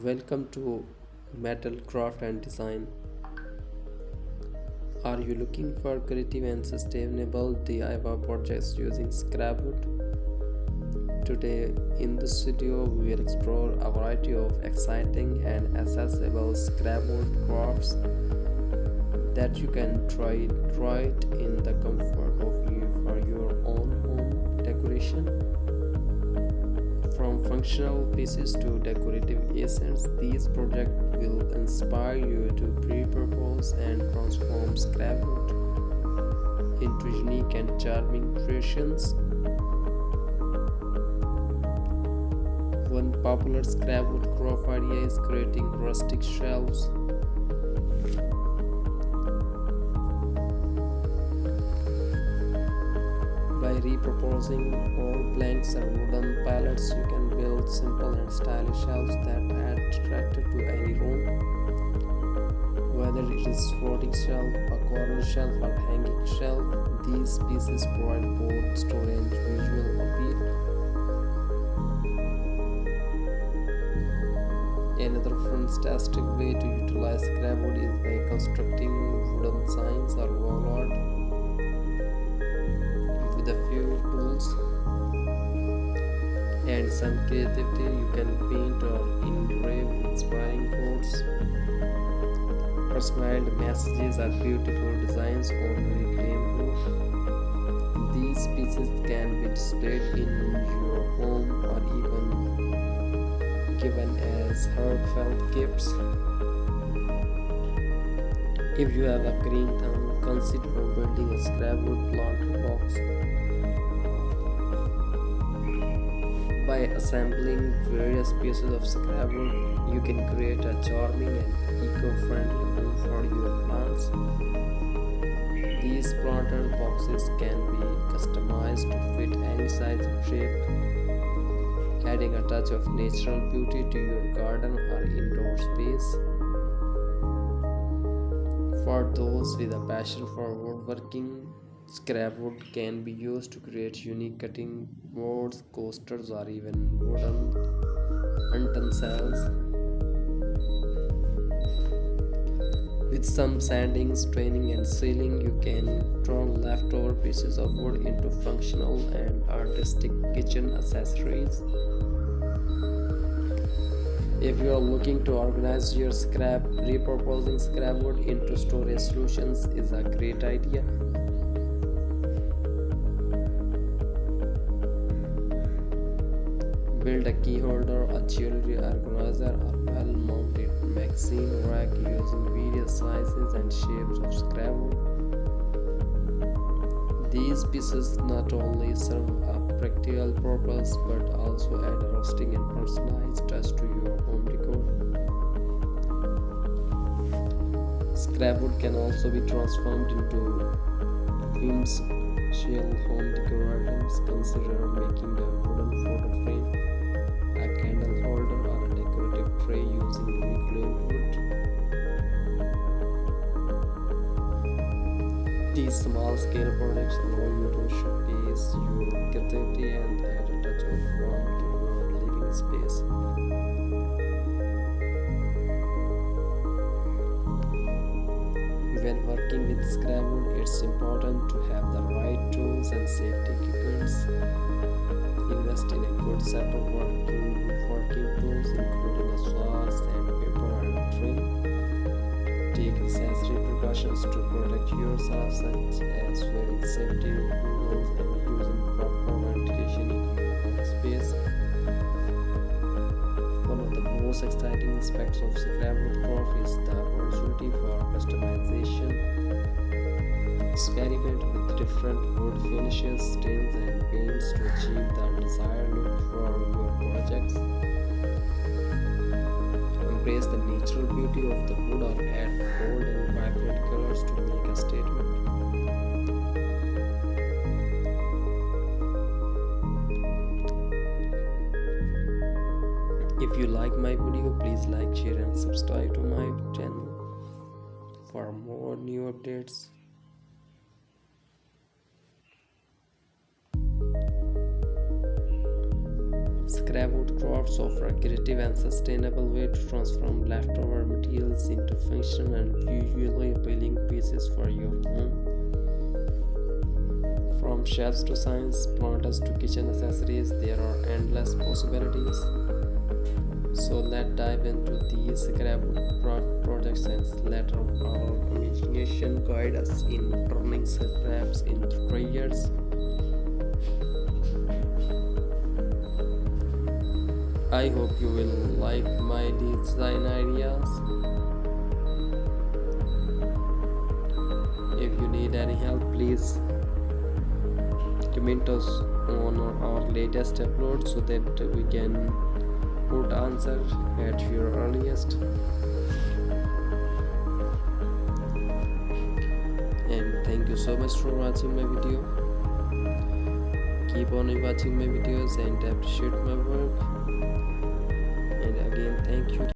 Welcome to Metal Craft and Design. Are you looking for creative and sustainable DIY projects using scrapwood? Today in the studio we will explore a variety of exciting and accessible scrapwood crafts that you can try right in the comfort of you for your own home decoration. From functional pieces to decorative essence, these projects will inspire you to repurpose and transform scrapwood into unique and charming creations. One popular scrapwood craft idea is creating rustic shelves. By repurposing old planks or wooden pallets, you can build simple and stylish shelves that add character to any room. Whether it is floating shelf, a corner shelf, or hanging shelf, these pieces provide both story and visual appeal. Another fantastic way to utilize scrapwood is by constructing wooden signs or wall art. With a few tools and some creativity, you can paint or engrave inspiring quotes, personalized messages, or beautiful designs on reclaimed wood. These pieces can be displayed in your home or even given as heartfelt gifts. If you have a green thumb, consider building a scrapwood planter box. By assembling various pieces of scrapwood, you can create a charming and eco-friendly home for your plants. These planter boxes can be customized to fit any size and shape, adding a touch of natural beauty to your garden or indoor space. For those with a passion for woodworking, scrapwood can be used to create unique cutting boards, coasters, or even wooden utensils. With some sanding, staining, and sealing, you can turn leftover pieces of wood into functional and artistic kitchen accessories. If you are looking to organize your scrap, repurposing scrapwood into storage solutions is a great idea. Build a key holder, a jewelry organizer, or well-mounted magazine rack using various sizes and shapes of scrapwood. These pieces not only serve a practical purpose but also add a rustic and personalized touch to your home decor. Scrapwood can also be transformed into whimsical home decor items. Consider making a wooden photo frame, a candle holder, or a decorative tray using reclaimed wood. These small scale projects allow you to showcase your creativity and add a touch of warmth to your living space. When working with scrapwood, it's important to have the right tools and safety equipment. Invest in a good set of woodworking tools, including a saw, sandpaper, and a drill. Take necessary precautions to protect yourself, such as wearing safety goggles and using proper ventilation in your workspace. One of the most exciting aspects of scrapwood craft is the opportunity for customization. Experiment with different wood finishes, stains, and paints to achieve the desired look for your projects. Embrace the natural beauty of the wood or add bold and vibrant colors to make a statement. If you like my video, please like, share, and subscribe to my channel for more new updates. Scrapwood crafts offer a creative and sustainable way to transform leftover materials into functional and visually appealing pieces for your home. From shelves to signs, planters to kitchen accessories, there are endless possibilities. So let's dive into these scrapbook craft projects and let our imagination guide us in turning scraps into treasures. I hope you will like my design ideas. If you need any help, please comment us on our latest upload so that we can put answer at your earliest. And thank you so much for watching my video. Keep on watching my videos and appreciate my work. And again, thank you.